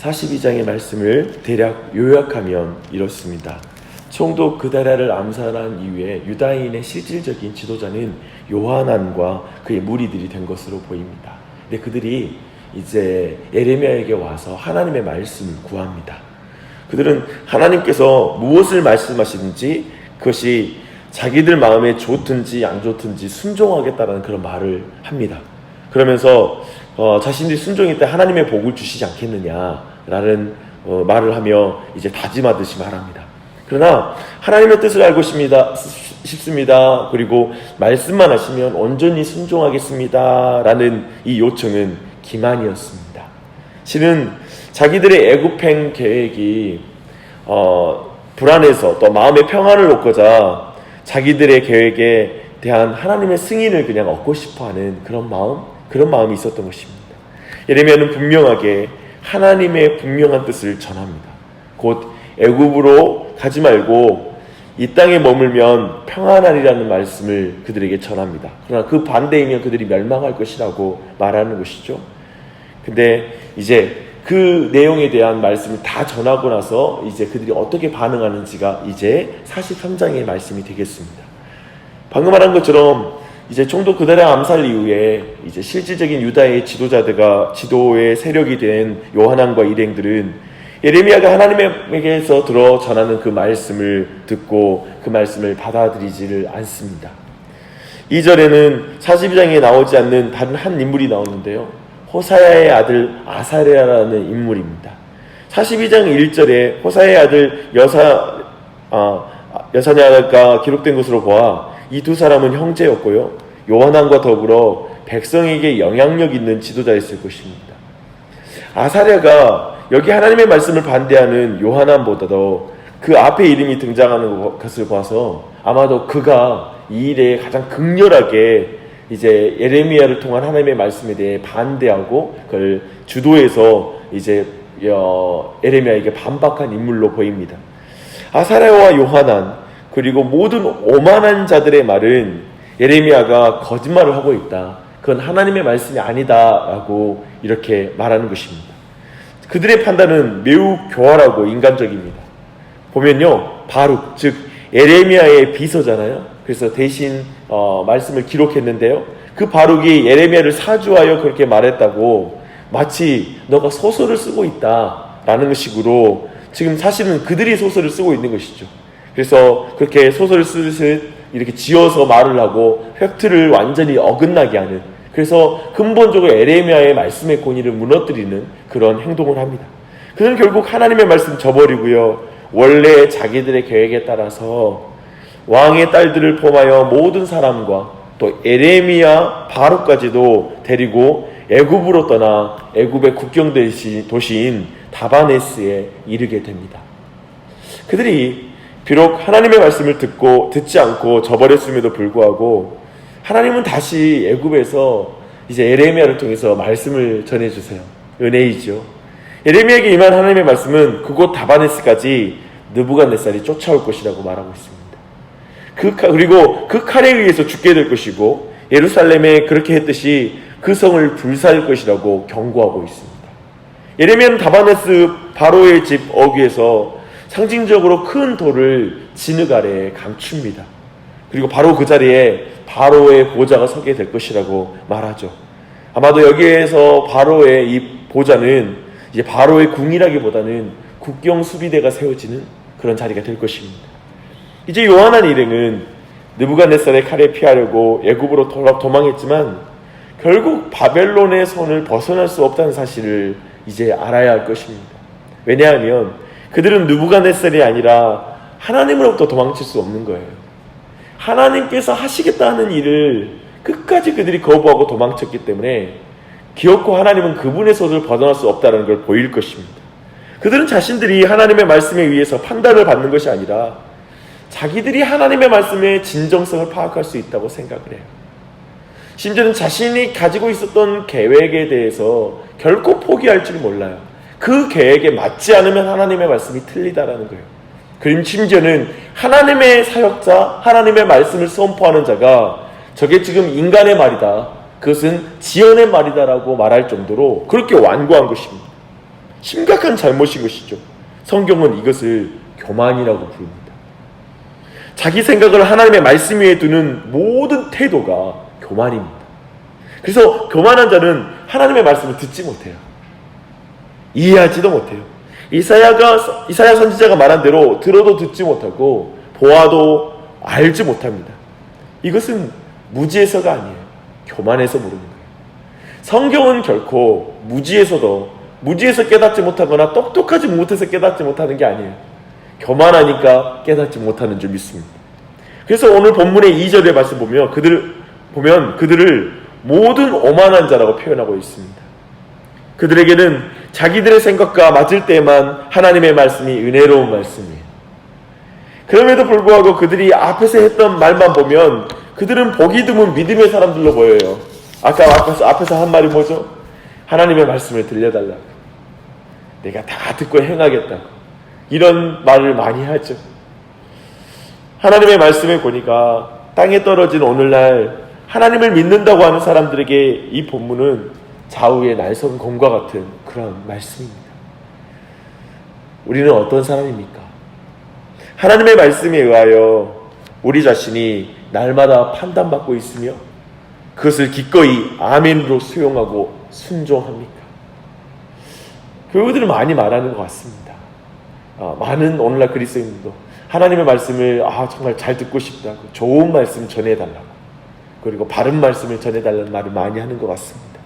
42장의 말씀을 대략 요약하면 이렇습니다. 총독 그다랴를 암살한 이후에 유다인의 실질적인 지도자는 요하난과 그의 무리들이 된 것으로 보입니다. 근데 그들이 이제 예레미야에게 와서 하나님의 말씀을 구합니다. 그들은 하나님께서 무엇을 말씀하시든지 그것이 자기들 마음에 좋든지 안 좋든지 순종하겠다라는 그런 말을 합니다. 그러면서 자신들이 순종할 때 하나님의 복을 주시지 않겠느냐라는 말을 하며 이제 다짐하듯이 말합니다. 그러나 하나님의 뜻을 알고 싶습니다. 그리고 말씀만 하시면 온전히 순종하겠습니다. 라는 이 요청은 기만이었습니다. 실은 자기들의 애굽행 계획이 불안해서 또 마음의 평안을 얻고자 자기들의 계획에 대한 하나님의 승인을 그냥 얻고 싶어하는 그런 마음이 있었던 것입니다. 예레미야는 분명하게 하나님의 분명한 뜻을 전합니다. 곧 애굽으로 가지 말고 이 땅에 머물면 평안하리라는 말씀을 그들에게 전합니다. 그러나 그 반대이면 그들이 멸망할 것이라고 말하는 것이죠. 근데 이제 그 내용에 대한 말씀을 다 전하고 나서 이제 그들이 어떻게 반응하는지가 이제 43장의 말씀이 되겠습니다. 방금 말한 것처럼 이제 총독 그다랴 암살 이후에 이제 실질적인 유다의 지도의 세력이 된 요하난과 일행들은 예레미야가 하나님에게서 들어 전하는 그 말씀을 듣고 그 말씀을 받아들이지를 않습니다. 2절에는 42장에 나오지 않는 다른 한 인물이 나오는데요. 호사야의 아들 아사랴라는 인물입니다. 42장 1절에 호사야의 아들 여사냐가 기록된 것으로 보아 이 두 사람은 형제였고요. 요하난과 더불어 백성에게 영향력 있는 지도자였을 것입니다. 아사랴가 여기 하나님의 말씀을 반대하는 요하난보다도 그 앞에 이름이 등장하는 것을 봐서 아마도 그가 이 일에 가장 극렬하게 이제 예레미야를 통한 하나님의 말씀에 대해 반대하고 그걸 주도해서 이제 예레미야에게 반박한 인물로 보입니다. 아사랴와 요하난 그리고 모든 오만한 자들의 말은 예레미야가 거짓말을 하고 있다. 그건 하나님의 말씀이 아니다라고 이렇게 말하는 것입니다. 그들의 판단은 매우 교활하고 인간적입니다. 보면요, 바룩, 즉 예레미야의 비서잖아요. 그래서 대신 말씀을 기록했는데요. 그 바룩이 예레미야를 사주하여 그렇게 말했다고 마치 너가 소설을 쓰고 있다라는 식으로 지금 사실은 그들이 소설을 쓰고 있는 것이죠. 그래서 그렇게 소설을 쓰듯이 이렇게 지어서 말을 하고 팩트를 완전히 어긋나게 하는, 그래서 근본적으로 예레미야의 말씀의 권위를 무너뜨리는 그런 행동을 합니다. 그는 결국 하나님의 말씀 저버리고요, 원래 자기들의 계획에 따라서 왕의 딸들을 포함하여 모든 사람과 또 예레미야 바룩까지도 데리고 애굽으로 떠나 애굽의 국경 도시인 다바네스에 이르게 됩니다. 그들이 비록 하나님의 말씀을 듣지 않고 저버렸음에도 불구하고 하나님은 다시 애굽에서 이제 예레미야를 통해서 말씀을 전해주세요. 은혜이죠. 예레미야에게 임한 하나님의 말씀은 그곳 다바네스까지 느부갓네살이 쫓아올 것이라고 말하고 있습니다. 그리고 그 칼에 의해서 죽게 될 것이고 예루살렘에 그렇게 했듯이 그 성을 불사할 것이라고 경고하고 있습니다. 예레미야는 다바네스 바로의 집 어귀에서 상징적으로 큰 돌을 진흙 아래에 감춥니다. 그리고 바로 그 자리에 바로의 보좌가 서게 될 것이라고 말하죠. 아마도 여기에서 바로의 이 보좌는 이제 바로의 궁이라기보다는 국경 수비대가 세워지는 그런 자리가 될 것입니다. 이제 요하난 일행은 느부갓네살의 칼에 피하려고 애굽으로 도망했지만 결국 바벨론의 손을 벗어날 수 없다는 사실을 이제 알아야 할 것입니다. 왜냐하면 그들은 느부갓네살이 아니라 하나님으로부터 도망칠 수 없는 거예요. 하나님께서 하시겠다 하는 일을 끝까지 그들이 거부하고 도망쳤기 때문에 기어코 하나님은 그분의 손을 벗어날 수 없다는 걸 보일 것입니다. 그들은 자신들이 하나님의 말씀에 의해서 판단을 받는 것이 아니라 자기들이 하나님의 말씀의 진정성을 파악할 수 있다고 생각을 해요. 심지어는 자신이 가지고 있었던 계획에 대해서 결코 포기할 줄 몰라요. 그 계획에 맞지 않으면 하나님의 말씀이 틀리다라는 거예요. 그리고 심지어는 하나님의 사역자, 하나님의 말씀을 선포하는 자가 저게 지금 인간의 말이다, 그것은 지연의 말이다라고 말할 정도로 그렇게 완고한 것입니다. 심각한 잘못인 것이죠. 성경은 이것을 교만이라고 부릅니다. 자기 생각을 하나님의 말씀 위에 두는 모든 태도가 교만입니다. 그래서 교만한 자는 하나님의 말씀을 듣지 못해요. 이해하지도 못해요. 이사야 선지자가 말한 대로 들어도 듣지 못하고 보아도 알지 못합니다. 이것은 무지해서가 아니에요. 교만해서 모르는 거예요. 성경은 결코 무지해서 깨닫지 못하거나 똑똑하지 못해서 깨닫지 못하는 게 아니에요. 교만하니까 깨닫지 못하는 줄 믿습니다. 그래서 오늘 본문의 2절의 말씀 보면 그들을 모든 오만한 자라고 표현하고 있습니다. 그들에게는 자기들의 생각과 맞을 때만 하나님의 말씀이 은혜로운 말씀이에요. 그럼에도 불구하고 그들이 앞에서 했던 말만 보면 그들은 보기 드문 믿음의 사람들로 보여요. 아까 앞에서 한 말이 뭐죠? 하나님의 말씀을 들려달라고. 내가 다 듣고 행하겠다고. 이런 말을 많이 하죠. 하나님의 말씀에 보니까 땅에 떨어진 오늘날 하나님을 믿는다고 하는 사람들에게 이 본문은 좌우의 날선 검과 같은 그런 말씀입니다. 우리는 어떤 사람입니까? 하나님의 말씀에 의하여 우리 자신이 날마다 판단받고 있으며 그것을 기꺼이 아멘으로 수용하고 순종합니까? 교우들은 많이 말하는 것 같습니다. 많은 오늘날 그리스도인들도 하나님의 말씀을 정말 잘 듣고 싶다고, 좋은 말씀 전해달라고, 그리고 바른 말씀을 전해달라는 말을 많이 하는 것 같습니다.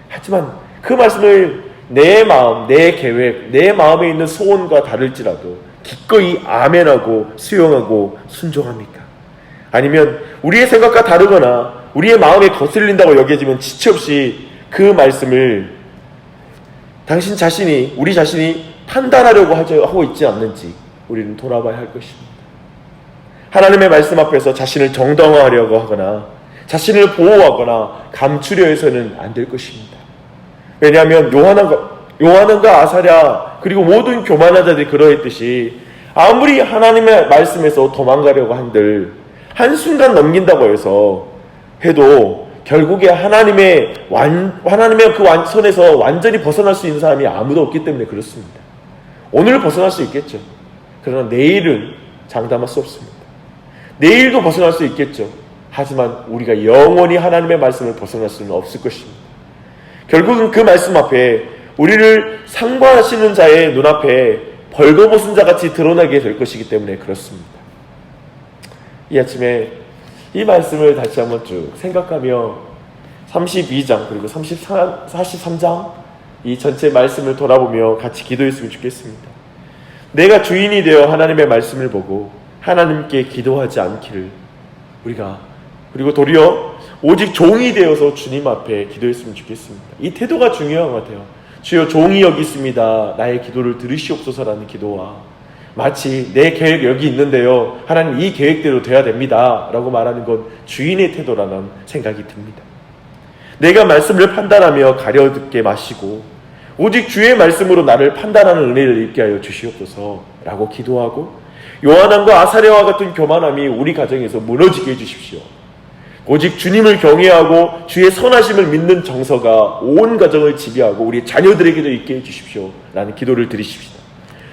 하지만 그 말씀을 내 마음, 내 계획, 내 마음에 있는 소원과 다를지라도 기꺼이 아멘하고 수용하고 순종합니까? 아니면 우리의 생각과 다르거나 우리의 마음에 거슬린다고 여겨지면 지체 없이 그 말씀을 우리 자신이 판단하려고 하고 있지 않는지 우리는 돌아봐야 할 것입니다. 하나님의 말씀 앞에서 자신을 정당화하려고 하거나 자신을 보호하거나 감추려 해서는 안 될 것입니다. 왜냐하면 요한과 아사랴 그리고 모든 교만한 자들이 그러했듯이 아무리 하나님의 말씀에서 도망가려고 한들 한순간 넘긴다고 해도 결국에 하나님의 그 선에서 완전히 벗어날 수 있는 사람이 아무도 없기 때문에 그렇습니다. 오늘 벗어날 수 있겠죠. 그러나 내일은 장담할 수 없습니다. 내일도 벗어날 수 있겠죠. 하지만 우리가 영원히 하나님의 말씀을 벗어날 수는 없을 것입니다. 결국은 그 말씀 앞에 우리를 상관하시는 자의 눈앞에 벌거벗은 자같이 드러나게 될 것이기 때문에 그렇습니다. 이 아침에 이 말씀을 다시 한번 쭉 생각하며 32장 그리고 43장 이 전체 말씀을 돌아보며 같이 기도했으면 좋겠습니다. 내가 주인이 되어 하나님의 말씀을 보고 하나님께 기도하지 않기를 우리가 그리고 도리어 오직 종이 되어서 주님 앞에 기도했으면 좋겠습니다. 이 태도가 중요한 것 같아요. 주여 종이 여기 있습니다. 나의 기도를 들으시옵소서라는 기도와 마치 내 계획 여기 있는데요. 하나님 이 계획대로 돼야 됩니다. 라고 말하는 건 주인의 태도라는 생각이 듭니다. 내가 말씀을 판단하며 가려듣게 마시고 오직 주의 말씀으로 나를 판단하는 은혜를 입게 하여 주시옵소서 라고 기도하고 요한과 아사랴와 같은 교만함이 우리 가정에서 무너지게 해주십시오. 오직 주님을 경외하고 주의 선하심을 믿는 정서가 온 가정을 지배하고 우리 자녀들에게도 있게 해주십시오 라는 기도를 드리십시다.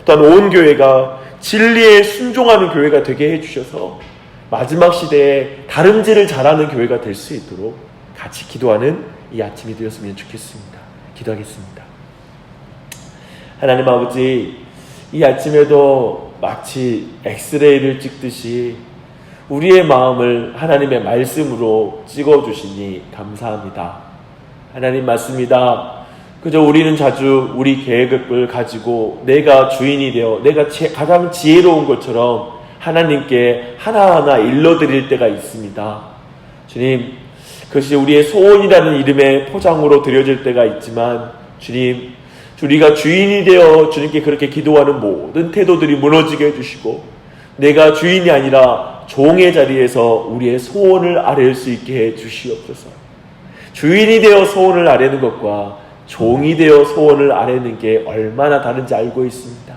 또한 온 교회가 진리에 순종하는 교회가 되게 해주셔서 마지막 시대에 다름질을 잘하는 교회가 될 수 있도록 같이 기도하는 이 아침이 되었으면 좋겠습니다. 기도하겠습니다. 하나님 아버지, 이 아침에도 마치 엑스레이를 찍듯이 우리의 마음을 하나님의 말씀으로 찍어주시니 감사합니다. 하나님 맞습니다. 그저 우리는 자주 우리 계획을 가지고 내가 주인이 되어 내가 가장 지혜로운 것처럼 하나님께 하나하나 일러드릴 때가 있습니다. 주님, 그것이 우리의 소원이라는 이름의 포장으로 드려질 때가 있지만 주님, 우리가 주인이 되어 주님께 그렇게 기도하는 모든 태도들이 무너지게 해주시고 내가 주인이 아니라 종의 자리에서 우리의 소원을 아뢰을 수 있게 해주시옵소서. 주인이 되어 소원을 아뢰는 것과 종이 되어 소원을 아뢰는 게 얼마나 다른지 알고 있습니다.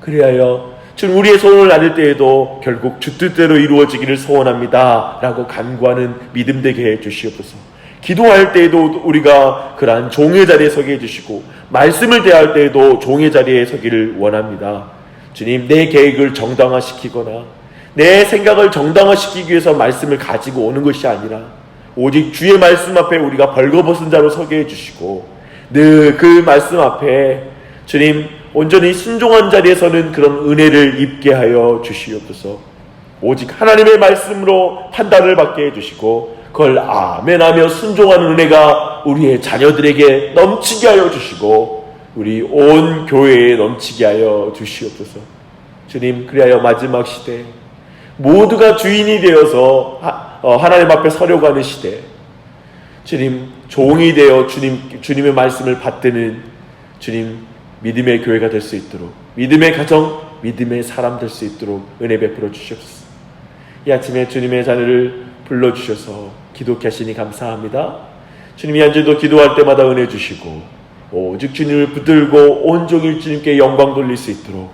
그리하여 주님, 우리의 소원을 아뢰 때에도 결국 주 뜻대로 이루어지기를 소원합니다 라고 간구하는 믿음 되게 해주시옵소서. 기도할 때에도 우리가 그러한 종의 자리에 서게 해주시고 말씀을 대할 때에도 종의 자리에 서기를 원합니다. 주님, 내 계획을 정당화시키거나 내 생각을 정당화시키기 위해서 말씀을 가지고 오는 것이 아니라 오직 주의 말씀 앞에 우리가 벌거벗은 자로 서게 해주시고 늘 그 말씀 앞에 주님 온전히 순종한 자리에서는 그런 은혜를 입게 하여 주시옵소서. 오직 하나님의 말씀으로 판단을 받게 해주시고 그걸 아멘하며 순종하는 은혜가 우리의 자녀들에게 넘치게 하여 주시고 우리 온 교회에 넘치게 하여 주시옵소서. 주님, 그리하여 마지막 시대 모두가 주인이 되어서 하나님 앞에 서려고 하는 시대, 주님 종이 되어 주님의 말씀을 받드는 주님 믿음의 교회가 될 수 있도록, 믿음의 가정, 믿음의 사람 될 수 있도록 은혜 베풀어 주시옵소서. 이 아침에 주님의 자녀를 불러주셔서 기도케 하시니 감사합니다. 주님이 한 주도 기도할 때마다 은혜 주시고 오직 주님을 붙들고 온종일 주님께 영광 돌릴 수 있도록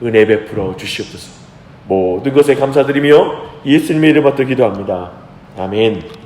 은혜 베풀어 주시옵소서. 모든 것에 감사드리며 예수님의 이름 받들어 기도합니다. 아멘.